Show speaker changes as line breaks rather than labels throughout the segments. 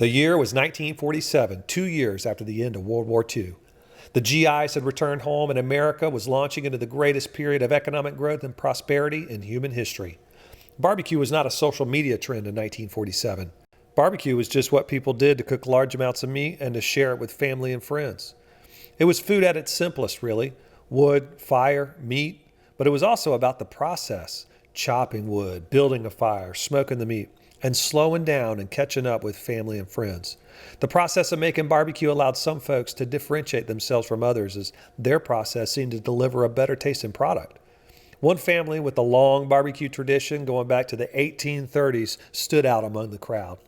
The year was 1947, 2 years after the end of World War II. The GIs had returned home and America was launching into the greatest period of economic growth and prosperity in human history. Barbecue was not a social media trend in 1947. Barbecue was just what people did to cook large amounts of meat and to share it with family and friends. It was food at its simplest, really. Wood, fire, meat. But it was also about the process. Chopping wood, building a fire, smoking the meat, and slowing down and catching up with family and friends. The process of making barbecue allowed some folks to differentiate themselves from others as their process seemed to deliver a better tasting product. One family with a long barbecue tradition going back to the 1830s stood out among the crowd.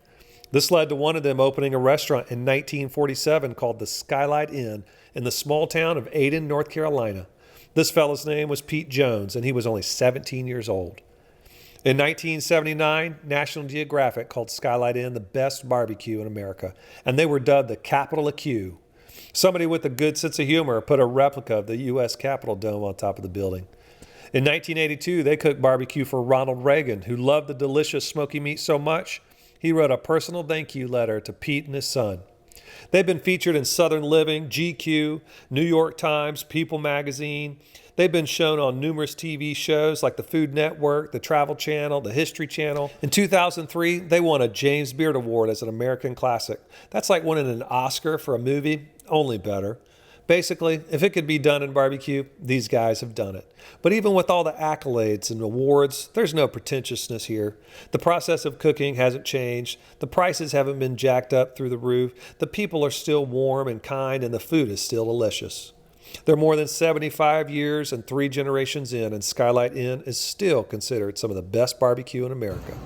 This led to one of them opening a restaurant in 1947 called the Skylight Inn in the small town of Ayden, North Carolina. This fellow's name was Pete Jones, and he was only 17 years old. In 1979, National Geographic called Skylight Inn the best barbecue in America, and they were dubbed the capital of Q. Somebody with a good sense of humor put a replica of the U.S. Capitol dome on top of the building. In 1982, they cooked barbecue for Ronald Reagan, who loved the delicious smoky meat so much, he wrote a personal thank you letter to Pete and his son. They've been featured in Southern Living, GQ, New York Times, People magazine. They've been shown on numerous TV shows like the Food Network, the Travel Channel, the History Channel. In 2003, they won a James Beard Award as an American classic. That's like winning an Oscar for a movie, only better. Basically, if it could be done in barbecue, these guys have done it. But even with all the accolades and awards, there's no pretentiousness here. The process of cooking hasn't changed. The prices haven't been jacked up through the roof. The people are still warm and kind, and the food is still delicious. They're more than 75 years and 3 generations in, and Skylight Inn is still considered some of the best barbecue in America.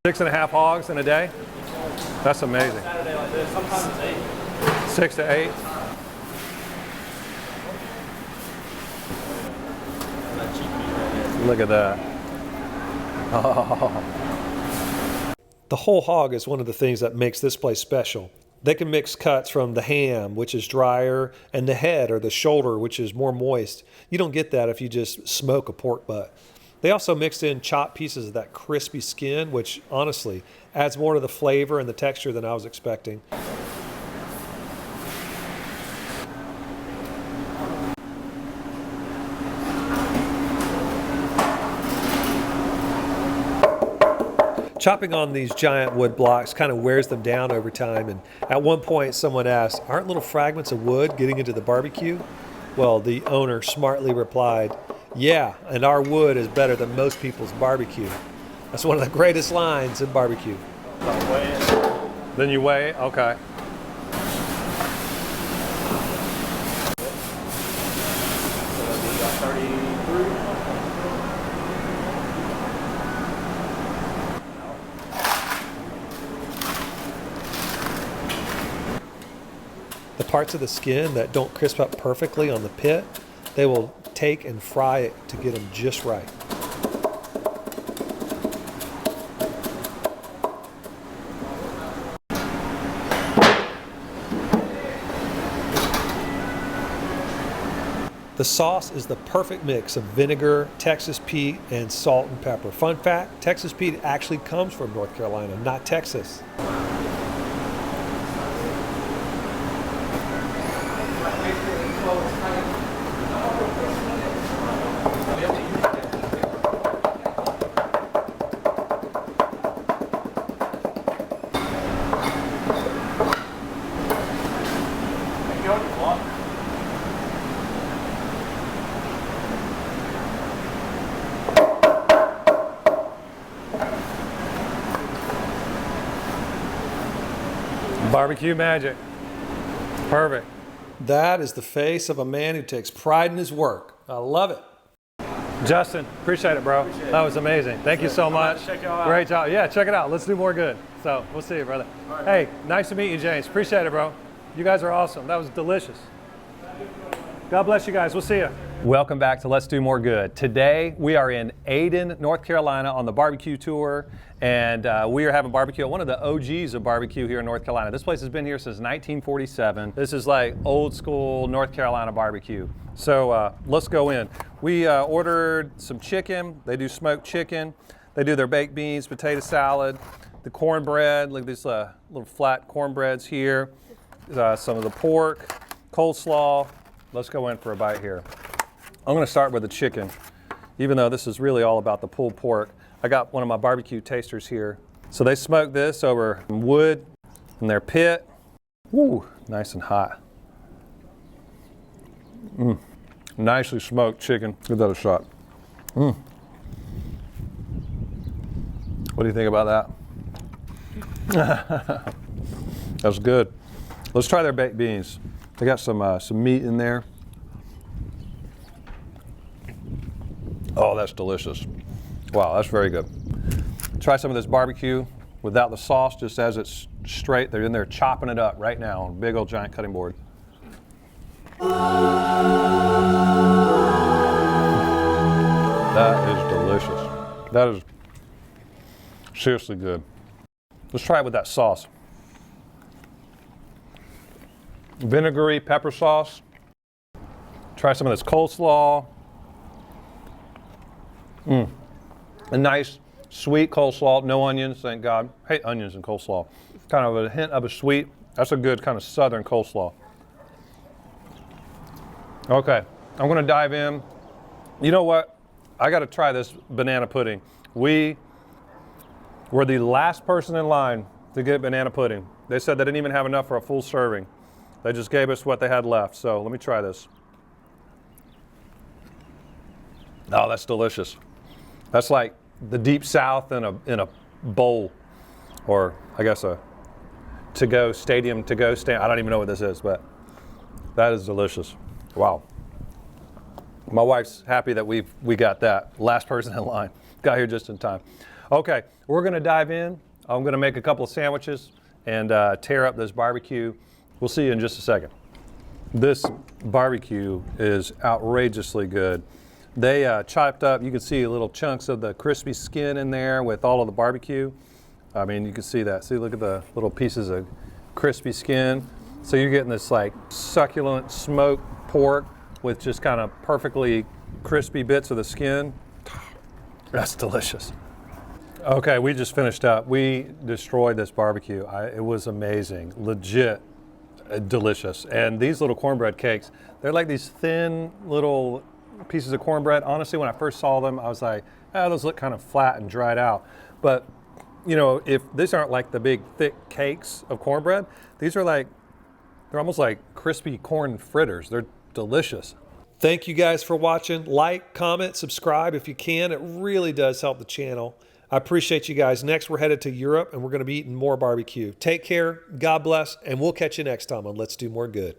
6.5 hogs in a day? That's amazing.
Saturday like this, sometimes it's 8.
6 to 8? Look at that. Oh. The whole hog is one of the things that makes this place special. They can mix cuts from the ham, which is drier, and the head or the shoulder, which is more moist. You don't get that if you just smoke a pork butt. They also mixed in chopped pieces of that crispy skin, which honestly adds more to the flavor and the texture than I was expecting. Chopping on these giant wood blocks kind of wears them down over time, and at one point someone asked, "Aren't little fragments of wood getting into the barbecue?" Well, the owner smartly replied, "Yeah, and our wood is better than most people's barbecue." That's one of the greatest lines in barbecue. Then you weigh it? Okay. The parts of the skin that don't crisp up perfectly on the pit, they will take and fry it to get them just right. The sauce is the perfect mix of vinegar, Texas Pete, and salt and pepper. Fun fact, Texas Pete actually comes from North Carolina, not Texas. Barbecue magic. Perfect. That is the face of a man who takes pride in his work. I love it. Justin, appreciate it, bro. That was amazing. Thank you so much.
Check y'all out.
Great job. Yeah, check it out. Let's do more good. So we'll see you, brother.
Right.
Hey, nice to meet you, James. Appreciate it, bro. You guys are awesome. That was delicious. God bless you guys. We'll see you.
Welcome back to Let's Do More Good. Today we are in Ayden, North Carolina on the barbecue tour, and we are having barbecue at one of the OGs of barbecue here in North Carolina. This place has been here since 1947. This is like old school North Carolina barbecue. So let's go in. We ordered some chicken. They do smoked chicken. They do their baked beans, potato salad, the cornbread. Look at these little flat cornbreads here. Some of the pork, coleslaw. Let's go in for a bite here. I'm going to start with the chicken, even though this is really all about the pulled pork. I got one of my barbecue tasters here. So they smoke this over wood in their pit. Woo, nice and hot. Nicely smoked chicken. Give that a shot. What do you think about that? That's good. Let's try their baked beans. They got some meat in there. Oh, that's delicious. Wow, that's very good. Try some of this barbecue without the sauce, just as it's straight. They're in there chopping it up right now on a big old giant cutting board. That is delicious. That is seriously good. Let's try it with that sauce. Vinegary pepper sauce. Try some of this coleslaw. A nice sweet coleslaw, no onions, thank God. Hate onions and coleslaw. Kind of a hint of a sweet. That's a good kind of southern coleslaw. Okay, I'm gonna dive in. You know what? I gotta try this banana pudding. We were the last person in line to get banana pudding. They said they didn't even have enough for a full serving. They just gave us what they had left, so let me try this. Oh, that's delicious. That's like the deep south in a bowl, or I guess a to-go stadium, to-go stand. I don't even know what this is, but that is delicious. Wow. My wife's happy that we got that. Last person in line. Got here just in time. Okay, we're gonna dive in. I'm gonna make a couple of sandwiches and tear up this barbecue. We'll see you in just a second. This barbecue is outrageously good. They chopped up, you can see little chunks of the crispy skin in there with all of the barbecue. I mean, you can see that. See, look at the little pieces of crispy skin. So you're getting this like succulent smoked pork with just kind of perfectly crispy bits of the skin. That's delicious. Okay, we just finished up. We destroyed this barbecue. It was amazing, legit delicious. And these little cornbread cakes, they're like these thin little pieces of cornbread. Honestly, when I first saw them, I was like, oh, those look kind of flat and dried out. But, you know, if these aren't like the big thick cakes of cornbread, these are like, they're almost like crispy corn fritters. They're delicious.
Thank you guys for watching. Like, comment, subscribe if you can. It really does help the channel. I appreciate you guys. Next, we're headed to Europe, and we're going to be eating more barbecue. Take care, God bless, and we'll catch you next time on Let's Do More Good.